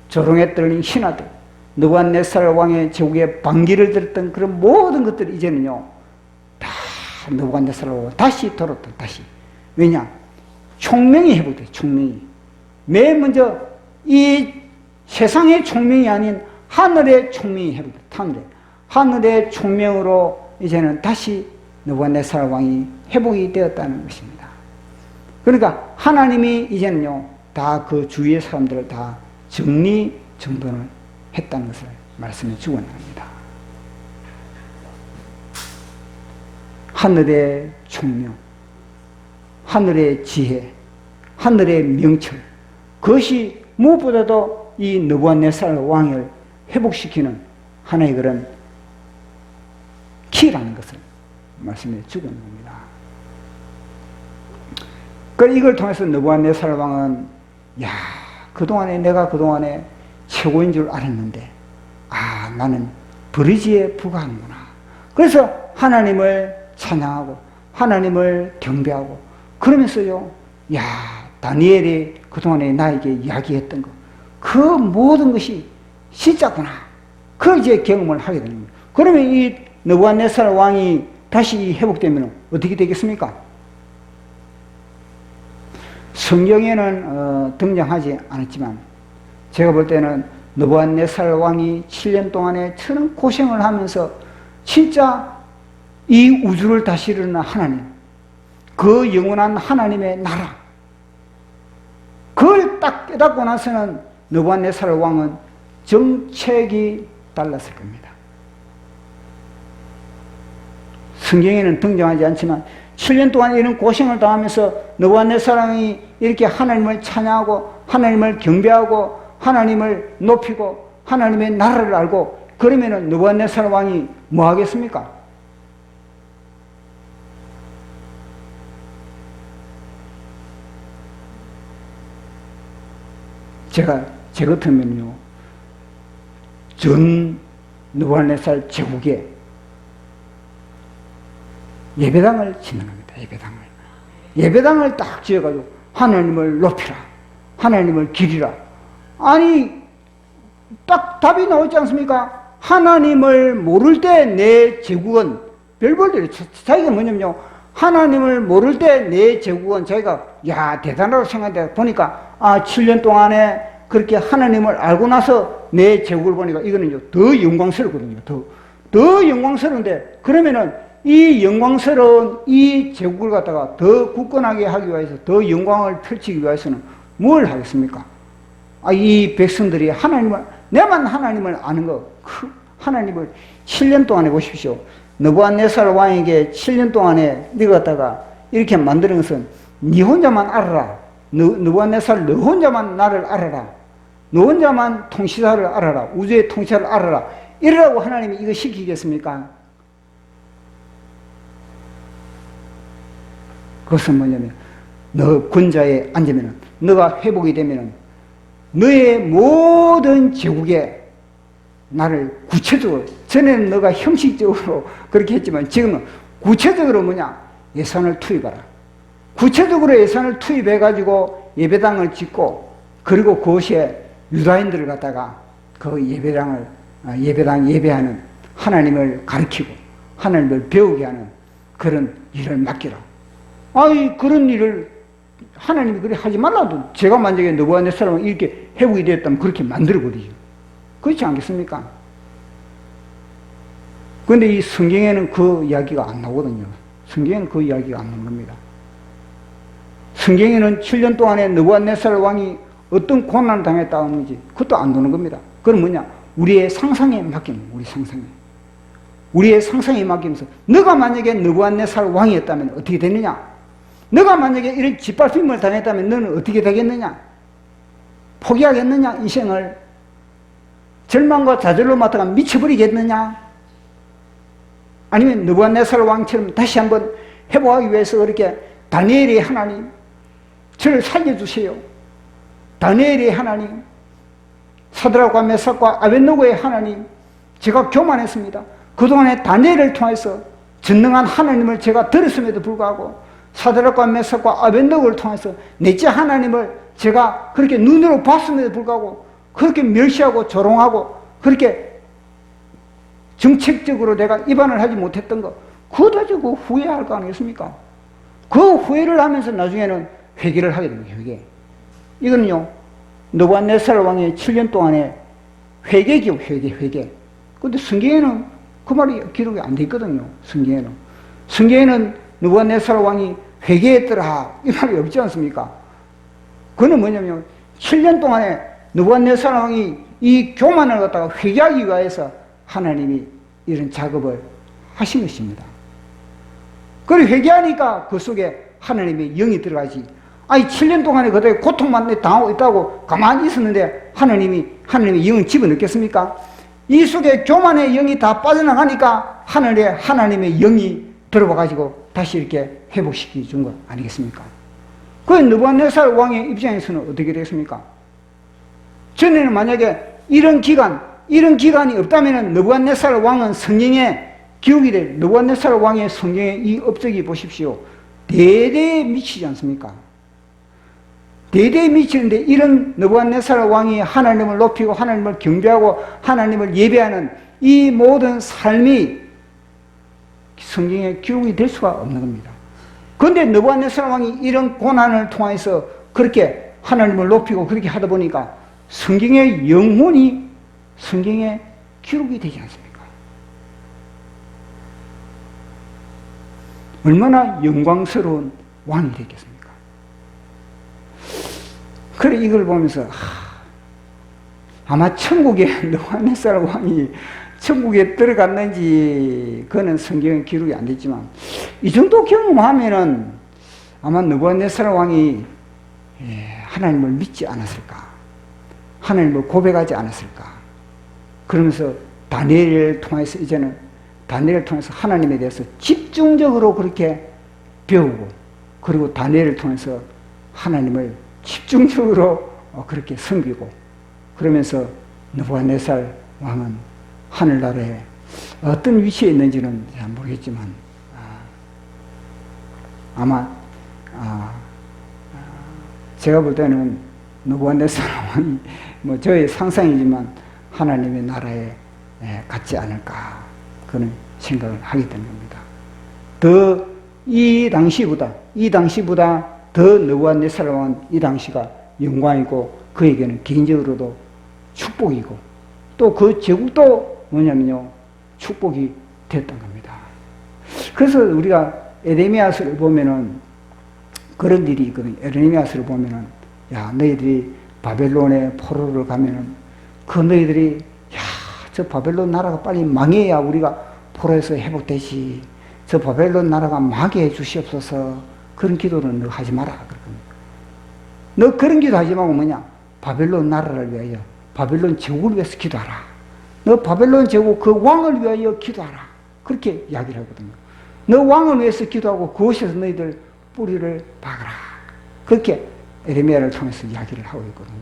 조롱했던 신하들, 느부갓네살 왕의 제국에 반기를 들었던 그런 모든 것들이 이제는요, 다 느부갓네살 왕으로 다시 돌아왔다. 다시. 왜냐? 총명이 회복돼. 총명이. 맨 먼저 이 세상의 총명이 아닌 하늘의 총명이 회복돼. 하늘의 총명으로 이제는 다시 느부갓네살 왕이 회복이 되었다는 것입니다. 그러니까 하나님이 이제는요, 다 그 주위의 사람들을 다 정리정돈을 했다는 것을 말씀해 주고 합니다. 하늘의 총명, 하늘의 지혜, 하늘의 명철, 그것이 무엇보다도 이 느부갓네살 왕을 회복시키는 하나의 그런 키라는 것을 말씀해 주고 있는 겁니다. 이걸 통해서 느부갓네살 왕은, 내가 그동안에 최고인 줄 알았는데, 나는 버리지에 불과하는구나. 그래서 하나님을 찬양하고, 하나님을 경배하고, 그러면서요, 다니엘이 그동안에 나에게 이야기했던 것, 그 모든 것이 진짜구나. 그 이제 경험을 하게 되는 겁니다. 그러면 이 느부갓네살 왕이 다시 회복되면 어떻게 되겠습니까? 성경에는 등장하지 않았지만 제가 볼 때는 느부갓네살 왕이 7년 동안에 저는 고생을 하면서 진짜 이 우주를 다스리는 하나님, 그 영원한 하나님의 나라, 그걸 딱 깨닫고 나서는 느부갓네살 왕은 정책이 달랐을 겁니다. 성경에는 등장하지 않지만 7년 동안 이런 고생을 당하면서 느부갓네살 왕이 이렇게 하나님을 찬양하고 하나님을 경배하고 하나님을 높이고 하나님의 나라를 알고, 그러면은 느부갓네살 왕이 뭐 하겠습니까? 제 같으면요, 전 느부갓네살 제국에 예배당을 짓는 겁니다. 예배당을 딱 지어가지고 하나님을 높이라, 하나님을 기리라. 아니, 딱 답이 나오지 않습니까? 하나님을 모를 때 내 제국은 별볼들이, 자기가 뭐냐면요, 하나님을 모를 때 내 제국은 자기가 대단하다고 생각해 보니까 7년 동안에 그렇게 하나님을 알고 나서 내 제국을 보니까 이거는요 더 영광스럽거든요. 더 영광스러운데, 그러면은 이 영광스러운 이 제국을 갖다가 더 굳건하게 하기 위해서, 더 영광을 펼치기 위해서는 뭘 하겠습니까? 이 백성들이 내만 하나님을 아는 거, 하나님을 7년 동안에 보십시오. 느부갓네살 왕에게 7년 동안에 네가 갖다가 이렇게 만드는 것은 네 혼자만 알아라. 느부갓네살, 너 혼자만 나를 알아라. 너 혼자만 통치자를 알아라. 우주의 통치자를 알아라. 이러라고 하나님이 이거 시키겠습니까? 그것은 뭐냐면, 너 군자에 앉으면, 너가 회복이 되면 너의 모든 제국에 나를 구체적으로, 전에는 너가 형식적으로 그렇게 했지만 지금은 구체적으로 뭐냐? 예산을 투입하라. 구체적으로 예산을 투입해가지고 예배당을 짓고, 그리고 그곳에 유다인들을 갖다가 그 예배당 예배하는 하나님을 가르치고 하나님을 배우게 하는 그런 일을 맡기라. 아이, 그런 일을 하나님이 그래 하지 말라도 제가 만약에 느부갓네살을 이렇게 회복이 되었다면 그렇게 만들어버리죠. 그렇지 않겠습니까? 그런데 이 성경에는 그 이야기가 안 나오거든요. 성경에는 그 이야기가 안 나온 겁니다. 성경에는 7년 동안에 느부갓네살 왕이 어떤 고난을 당했다는지 그것도 안 나오는 겁니다. 그건 뭐냐? 우리의 상상에 맡기는, 우리의 상상에 맡기면서 너가 만약에 느부갓네살 왕이었다면 어떻게 되느냐? 너가 만약에 이런 짓밟힘을 당했다면 너는 어떻게 되겠느냐? 포기하겠느냐? 인생을 절망과 좌절로 맡아가 미쳐버리겠느냐? 아니면 느부갓네살 왕처럼 다시 한번 회복하기 위해서 그렇게 다니엘의 하나님 저를 살려주세요. 다니엘의 하나님, 사드락과 메삭과 아벳느고의 하나님, 제가 교만했습니다. 그동안에 다니엘을 통해서 전능한 하나님을 제가 들었음에도 불구하고 사드락과 메삭과 아벳느고를 통해서 넷째 하나님을 제가 그렇게 눈으로 봤음에도 불구하고 그렇게 멸시하고 조롱하고 그렇게 정책적으로 내가 입안을 하지 못했던 거, 그거 가지고 후회할 거 아니겠습니까? 그 후회를 하면서 나중에는 회개를 하게 됩니다. 이거는요, 느부갓네살 왕의 7년 동안의 회개기요, 회개. 근데 성경에는 그 말이 기록이 안 돼 있거든요. 성경에는 느부갓네살 왕이 회개했더라 이 말이 없지 않습니까? 그는 뭐냐면 7년 동안에 느부갓네살 왕이 이 교만을 갖다가 회개하기 위해서 하나님이 이런 작업을 하신 것입니다. 그걸 회개하니까 그 속에 하나님의 영이 들어가지. 아니 7년 동안에 그대로 고통만 당하고 있다고 가만히 있었는데 하나님의 영을 집어넣겠습니까? 이 속에 교만의 영이 다 빠져나가니까 하나님의 영이 들어와가지고 다시 이렇게 회복시켜 준 거 아니겠습니까? 그 느부갓네살 왕의 입장에서는 어떻게 되겠습니까? 전에는 만약에 이런 기간이 없다면 느부갓네살 왕은 성경에 기록이 될 느부갓네살 왕의 성경의 이 업적이 보십시오. 대대에 미치지 않습니까? 대대에 미치는데 이런 느부갓네살 왕이 하나님을 높이고 하나님을 경배하고 하나님을 예배하는 이 모든 삶이 성경에 기록이 될 수가 없는 겁니다. 그런데 느부갓네살 왕이 이런 고난을 통해서 그렇게 하나님을 높이고 그렇게 하다 보니까 성경의 영혼이 성경에 기록이 되지 않습니까? 얼마나 영광스러운 왕이 되겠습니까? 그래 이걸 보면서 아마 천국에 느부갓네살 왕이 천국에 들어갔는지 그는 성경에 기록이 안 됐지만 이 정도 경험하면은 아마 느부갓네살 왕이 하나님을 믿지 않았을까? 하나님을 고백하지 않았을까? 그러면서 다니엘을 통해서 이제는 다니엘을 통해서 하나님에 대해서 집중적으로 그렇게 배우고 그리고 다니엘을 통해서 하나님을 집중적으로 그렇게 섬기고 그러면서 느부갓네살 왕은 하늘나라에 어떤 위치에 있는지는 잘 모르겠지만 아마 제가 볼 때는 느부갓네살 왕이 뭐 저의 상상이지만 하나님의 나라에 갔지 않을까 그런 생각을 하게 되는 겁니다. 더 이 당시보다 더 느부갓네살 왕은 이 당시가 영광이고 그에게는 개인적으로도 축복이고 또 그 제국도 뭐냐면요 축복이 됐던 겁니다. 그래서 우리가 에레미야서를 보면은 그런 일이 있거든요. 에레미야서를 보면은 야 너희들이 바벨론에 포로를 가면은 그 너희들이 야 저 바벨론 나라가 빨리 망해야 우리가 포로에서 회복되지. 저 바벨론 나라가 망하게 해 주시옵소서. 그런 기도는 너 하지 마라. 너 그런 기도 하지 말고 뭐냐? 바벨론 나라를 위하여 바벨론 제국을 위해서 기도하라. 너 바벨론 제국 그 왕을 위하여 기도하라. 그렇게 이야기를 하거든요. 너 왕을 위해서 기도하고 그곳에서 너희들 뿌리를 박아라. 그렇게 에레미야를 통해서 이야기를 하고 있거든요.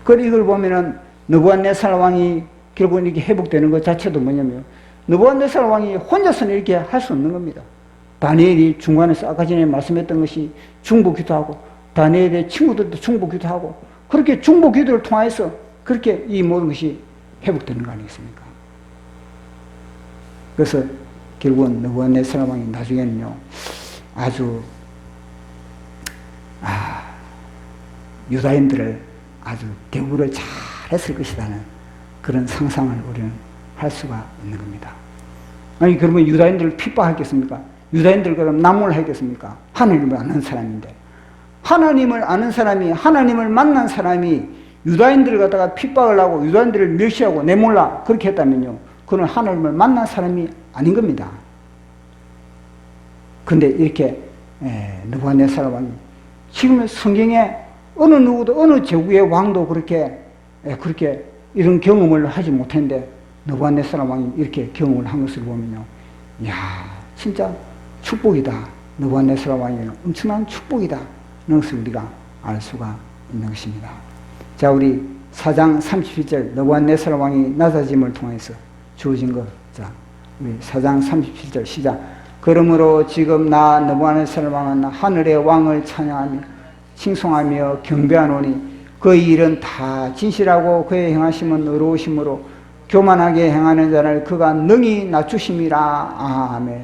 그리고 이걸 보면은 느부갓네살 왕이 결국은 이게 회복되는 것 자체도 뭐냐면 느부갓네살 왕이 혼자서는 이렇게 할 수 없는 겁니다. 다니엘이 중간에서 아까 전에 말씀했던 것이 중보 기도하고 다니엘의 친구들도 중보 기도하고 그렇게 중보 기도를 통해서 그렇게 이 모든 것이 회복되는 거 아니겠습니까? 그래서 결국은 느부갓네살 왕이 나중에는요 아주 유다인들을 아주 대우를 잘 했을 것이라는 그런 상상을 우리는 할 수가 있는 겁니다. 아니 그러면 유다인들을 핍박하겠습니까? 유다인들 그럼 나무를하겠습니까? 하나님을 아는 사람인데 하나님을 아는 사람이 하나님을 만난 사람이 유다인들을 갖다가 핍박을 하고 유다인들을 멸시하고 내몰라 그렇게 했다면요 그는 하나님을 만난 사람이 아닌 겁니다. 근데 이렇게 느부갓네살 왕이 지금 성경에 어느 누구도 어느 제국의 왕도 그렇게 이런 경험을 하지 못했는데 느부갓네살 왕이 이렇게 경험을 한 것을 보면요, 이야 진짜 축복이다. 느부갓네살 왕이 엄청난 축복이다. 이런 것을 우리가 알 수가 있는 것입니다. 자, 우리 4장 37절 느부갓네살 왕이 낮아짐을 통해서 주어진 것. 자, 우리 4장 37절 시작. 그러므로 지금 나 느부갓네살 왕은 하늘의 왕을 찬양하며 칭송하며 경배하노니 그의 일은 다 진실하고 그의 행하심은 의로우심으로 교만하게 행하는 자를 그가 능히 낮추심이라. 아멘.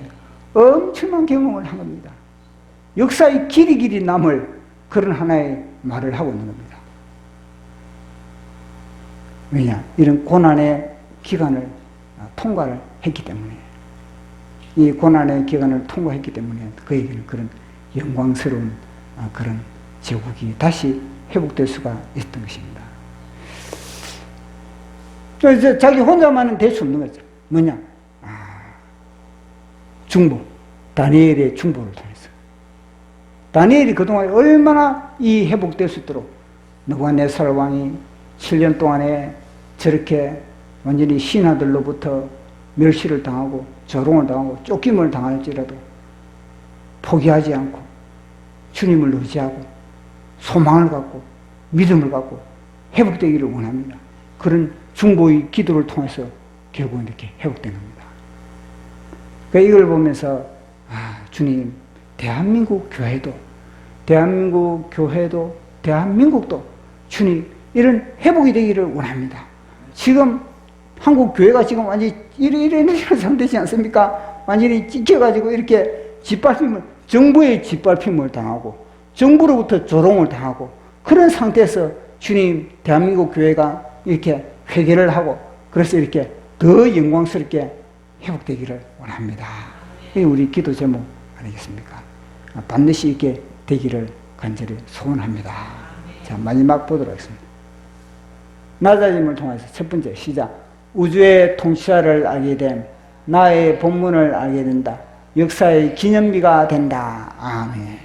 엄청난 경험을 한 겁니다. 역사의 길이 남을 그런 하나의 말을 하고 있는 겁니다. 왜냐? 이런 고난의 기간을 통과를 했기 때문에 이 고난의 기간을 통과했기 때문에 그에게는 그런 영광스러운 그런 제국이 다시 회복될 수가 있었던 것입니다. 이제 자기 혼자만은 될 수 없는 거죠. 뭐냐? 중보. 다니엘의 중보를 통해서. 다니엘이 그동안 얼마나 이 회복될 수 있도록 느부갓네살 왕이 7년 동안에 저렇게 완전히 신하들로부터 멸시를 당하고 조롱을 당하고 쫓김을 당할지라도 포기하지 않고 주님을 의지하고 소망을 갖고 믿음을 갖고 회복되기를 원합니다. 그런 중보의 기도를 통해서 결국은 이렇게 회복된 겁니다. 그러니까 이걸 보면서 주님, 대한민국 교회도 대한민국도 주님 이런 회복이 되기를 원합니다. 지금 한국 교회가 지금 완전히 이런 상태 되지 않습니까? 완전히 찢겨가지고 이렇게 정부의 짓밟힘을 당하고 정부로부터 조롱을 당하고 그런 상태에서 주님 대한민국 교회가 이렇게 회개를 하고 그래서 이렇게 더 영광스럽게 회복되기를 원합니다. 이게 우리 기도 제목 아니겠습니까? 반드시 이렇게 되기를 간절히 소원합니다. 자, 마지막 보도록 하겠습니다. 낮아짐을 통해서 첫 번째 시작. 우주의 통치자를 알게 됨, 나의 본문을 알게 된다. 역사의 기념비가 된다. 아멘.